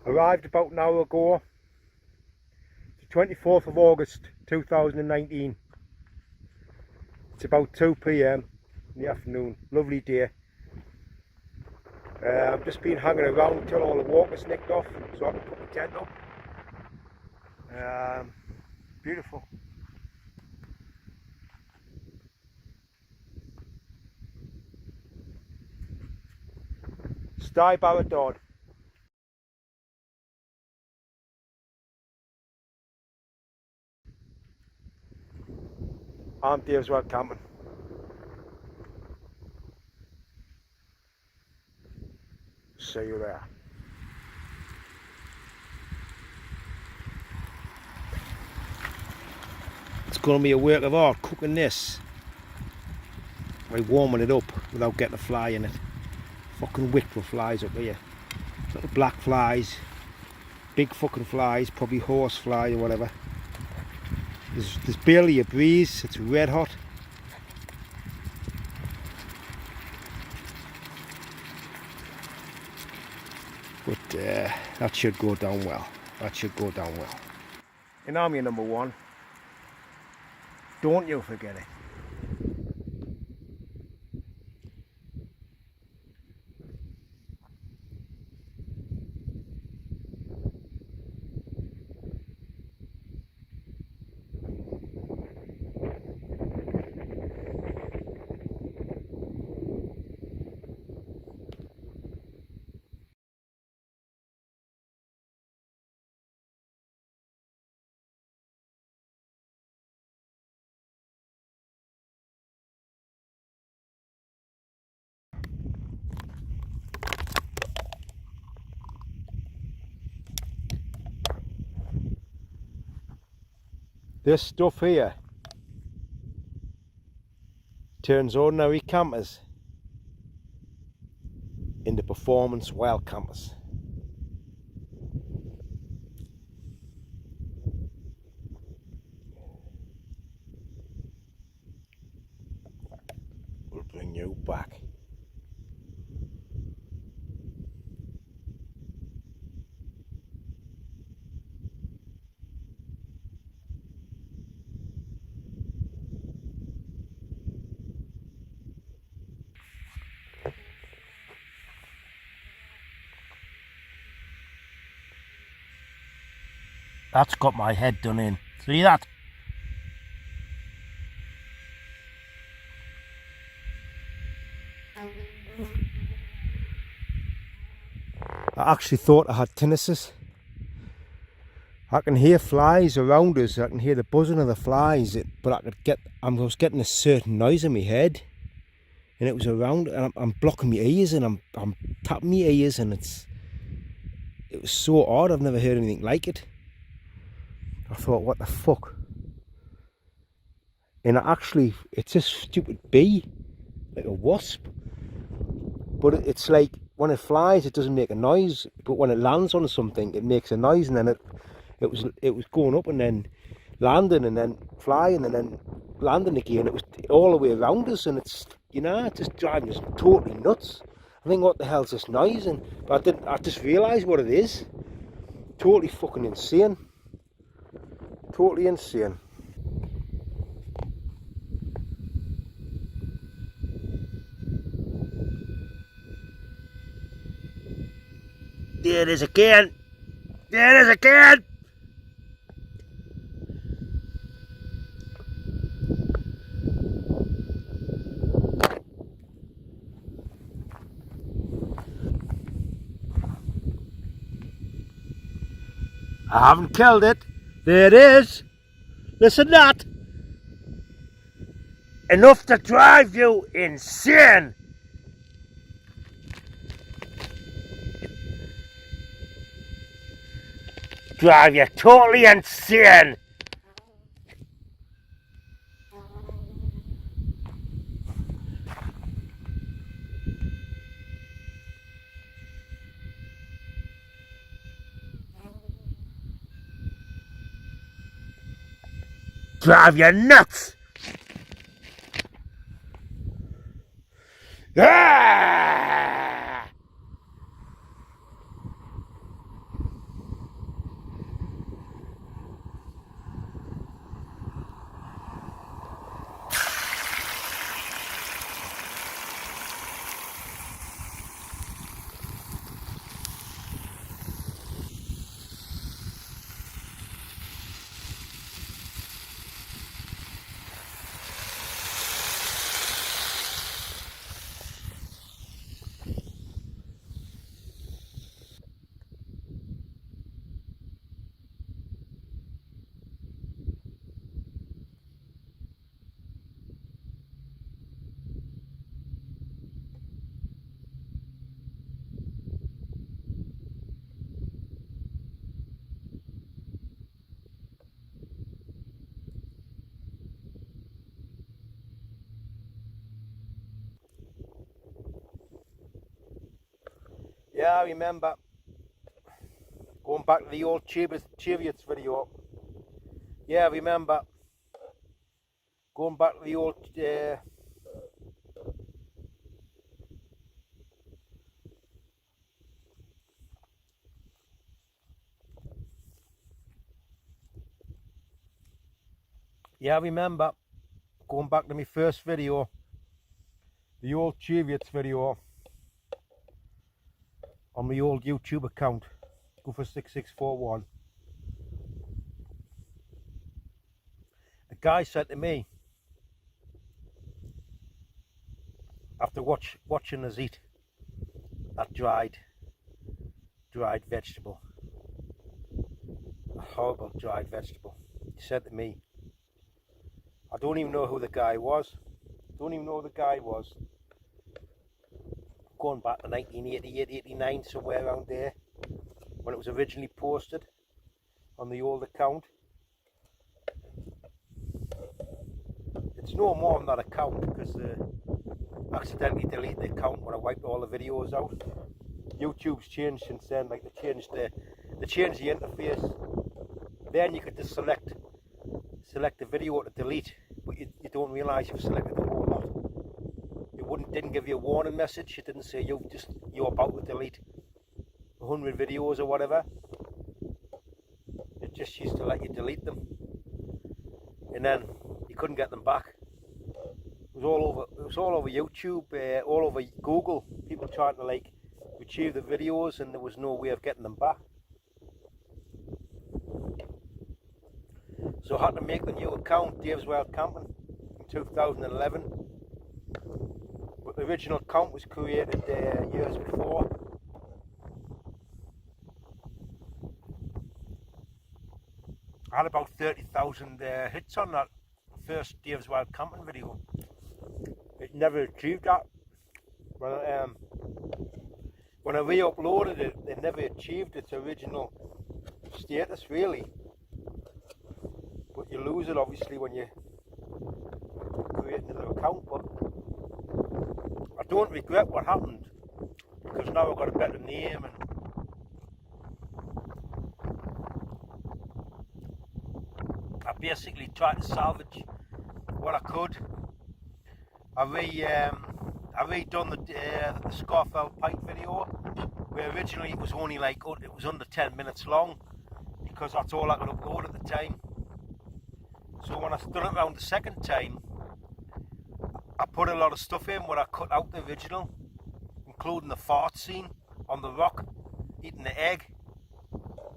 Arrived about an hour ago. It's the 24th of August 2019. It's about 2 p.m. in the afternoon. Lovely day. I've just been hanging around till all the walkers nicked off so I can put the tent up. Beautiful. Stybarrow Dodd. I'm Dave's Wild Camping. See you there. It's going to be a work of art cooking this by warming it up without getting a fly in it. Fucking wicked with flies up here. Little black flies, big fucking flies, probably horse fly or whatever. There's barely a breeze, it's red hot. But that should go down well. That should go down well. In army number 1, don't you forget it. This stuff here turns ordinary campers into performance wild campers. We'll bring you back. That's got my head done in. See that? I actually thought I had tinnitus. I can hear flies around us. I can hear the buzzing of the flies, but I was getting a certain noise in my head, and it was around, and I'm blocking my ears, and I'm tapping my ears, and it was so odd. I've never heard anything like it. I thought, what the fuck? And it's a stupid bee, like a wasp. But it's like when it flies, it doesn't make a noise. But when it lands on something, it makes a noise. And then it was going up and then landing and then flying and then landing again. It was all the way around us, and it's just driving us totally nuts. I think, what the hell's this noise? But I just realised what it is. Totally fucking insane. Totally insane. There it is again. There it is again. I haven't killed it. There it is. Listen to that. Enough to drive you insane. Drive you totally insane. Drive you nuts. Ah! Yeah, I remember going back to the old Cheviot's video. Yeah, I remember going back to the old yeah, I remember going back to my first video, the old Cheviot's video on my old YouTube account, go for 6641. A guy said to me, after watching us eat that dried vegetable, a horrible dried vegetable, he said to me, I don't even know who the guy was. Going back to 1988, 89, somewhere around there, when it was originally posted on the old account. It's no more on that account because I accidentally deleted the account when I wiped all the videos out. YouTube's changed since then. Like they changed the interface. Then you could just select the video to delete, but you don't realise you've selected the whole lot. It didn't give you a warning message. It didn't say you're about to delete 100 videos or whatever. It just used to let you delete them, and then you couldn't get them back. It was all over YouTube, all over Google. People trying to like retrieve the videos, and there was no way of getting them back. So I had to make the new account, Dave's Wild Camping, in 2011. But the original account was created years before. I had about 30,000 hits on that first Dave's Wild Camping video. It never achieved that. When I re-uploaded it, it never achieved its original status, really. But you lose it obviously when you create another account. But I don't regret what happened, because now I've got a better name, and I basically tried to salvage what I could. I redone the Scarfell Pike video, where originally it was only like, it was under 10 minutes long, because that's all I could upload at the time. So when I done it around the second time, I put a lot of stuff in where I cut out the original, including the fart scene on the rock eating the egg.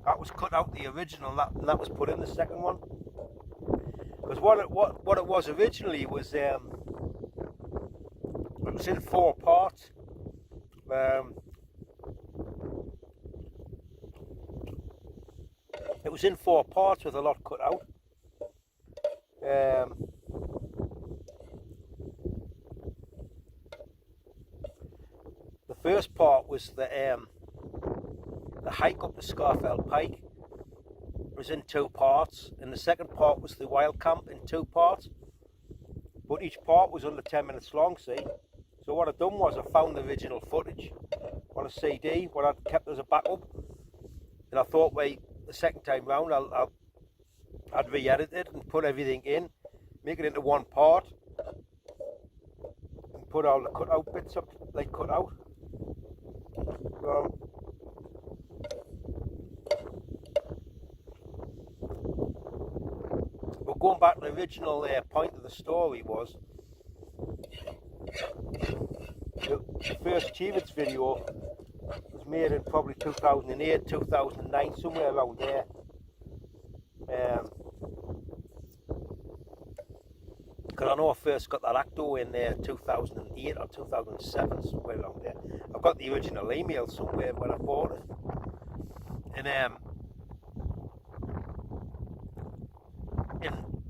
That was cut out the original, and that was put in the second one. Because what it was originally was it was in 4 parts. It was in 4 parts with a lot cut out. The first part was the hike up the Scarfell Pike. It was in 2 parts, and the second part was the wild camp in 2 parts. But each part was under 10 minutes long, see? So what I've done was I found the original footage on a CD, what I'd kept as a backup, and I thought, wait, the second time round I'd re-edit it and put everything in, make it into 1 part, and put all the cut out bits up, like cut out. But going back to the original point of the story was, the first Cheviot's video was made in probably 2008, 2009, somewhere around there. Because I know I first got that Acto in 2008 or 2007, somewhere around there. I've got the original email somewhere when I bought it. And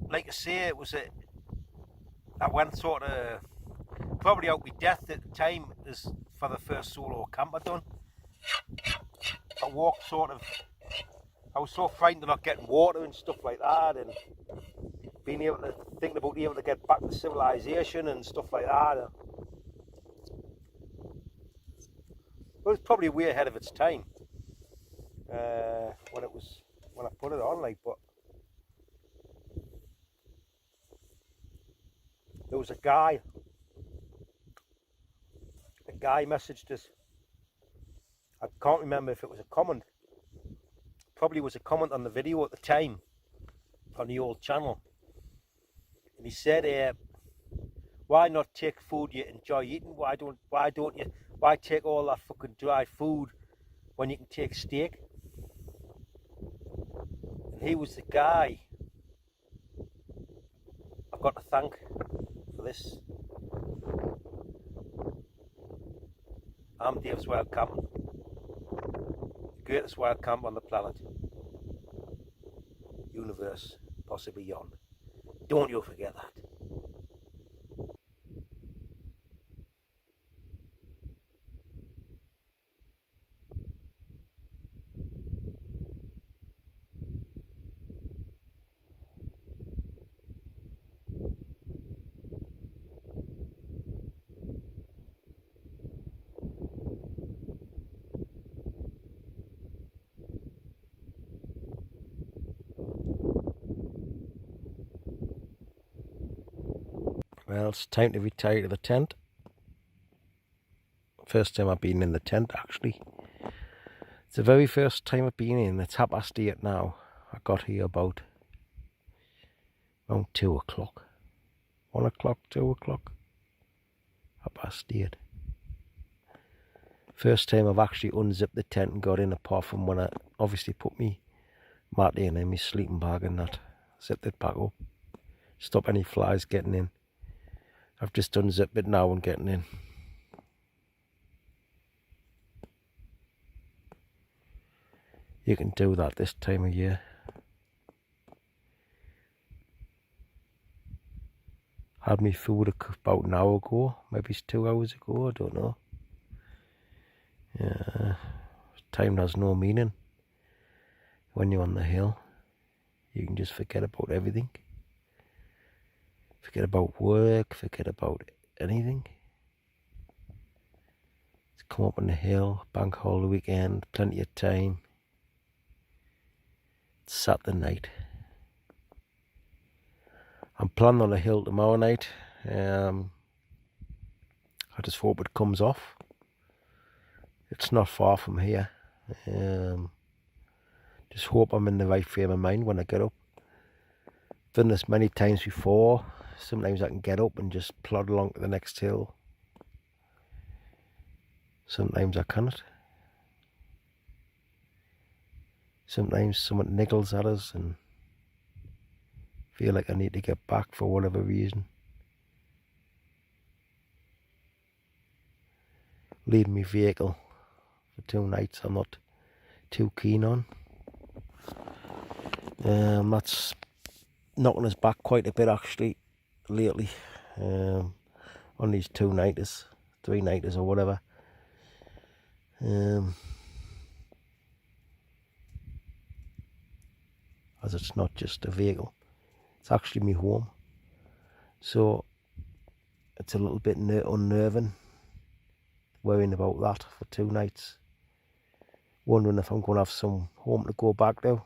like I say, I went sort of probably out with death at the time as for the first solo camp I done. I walked I was so frightened of not getting water and stuff like that, and thinking about being able to get back to civilization and stuff like that. Well, it's probably way ahead of its time when I put it on. Like, but there was a guy. A guy messaged us. I can't remember if it was a comment. Probably was a comment on the video at the time on the old channel, and he said, "Why not take food you enjoy eating? Why take all that fucking dry food when you can take steak?" And he was the guy I've got to thank for this. I'm Dave's Wild Camping, the greatest wild camp on the planet, universe, possibly beyond. Don't you forget that. Well, it's time to retire to the tent. First time I've been in the tent, actually. It's the very first time I've been in. It's 8:30 now. I got here about around 2 o'clock. 1 o'clock, 2 o'clock. 8:30. First time I've actually unzipped the tent and got in, apart from when I obviously put me mat in and my sleeping bag and that. Zipped it back up. Stop any flies getting in. I've just unzipped it now and getting in. You can do that this time of year. Had me food about an hour ago, maybe it's 2 hours ago, I don't know. Yeah, time has no meaning when you're on the hill. You can just forget about everything. Forget about work, forget about anything. Just come up on the hill, bank holiday weekend, plenty of time. It's Saturday night. I'm planning on a hill tomorrow night. I just hope it comes off. It's not far from here. Just hope I'm in the right frame of mind when I get up. Done this many times before. Sometimes I can get up and just plod along to the next hill. Sometimes I cannot. Sometimes someone niggles at us and feel like I need to get back for whatever reason. Leaving my vehicle for 2 nights I'm not too keen on. That's knocking us back quite a bit actually lately, on these 2 nighters, 3 nighters or whatever. As it's not just a vehicle, it's actually my home, so it's a little bit unnerving worrying about that for 2 nights, wondering if I'm going to have some home to go back to.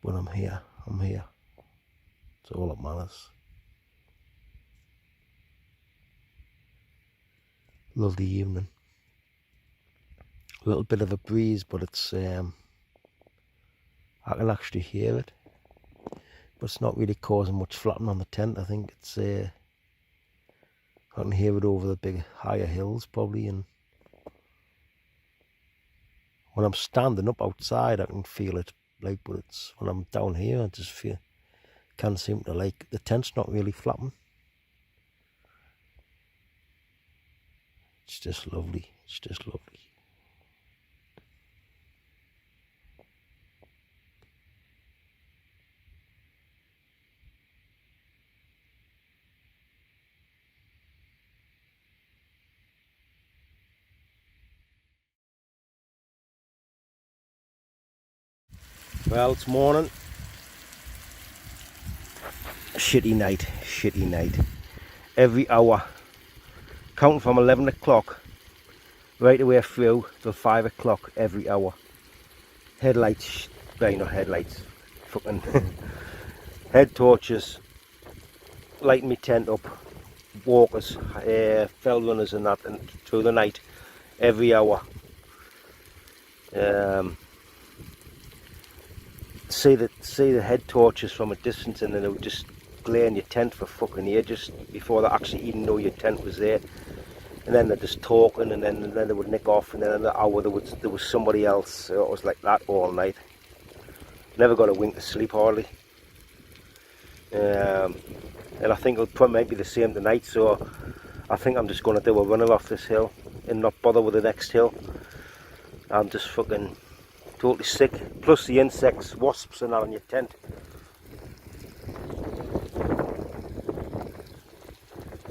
But I'm here. It's all that matters. Lovely evening. A little bit of a breeze, but it's I can actually hear it, but it's not really causing much flapping on the tent. I think it's I can hear it over the big higher hills probably, and when I'm standing up outside I can feel it, like, but it's when I'm down here I just can't seem to, like, the tent's not really flapping. It's just lovely. Well, it's morning. Shitty night. Every hour, counting from 11 o'clock right away through till 5 o'clock every hour. Headlights, well, not headlights, fucking head torches, lighting me tent up, walkers, fell runners and that, and through the night, every hour. See the head torches from a distance, and then they would just glare in your tent for fucking ages before they actually even know your tent was there. And then they're just talking, and then they would nick off, and then in an hour there was somebody else. So it was like that all night. Never got a wink of sleep hardly. And I think it'll probably be the same tonight. So I think I'm just going to do a runner off this hill and not bother with the next hill. I'm just fucking totally sick. Plus the insects, wasps and that on your tent.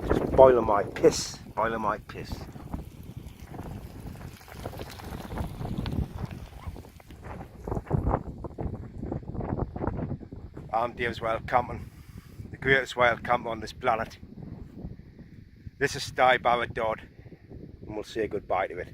Just boiling my piss. I'm Dave's Wild Camping, the greatest wild camper on this planet. This is Stybarrow Dodd, and we'll say goodbye to it.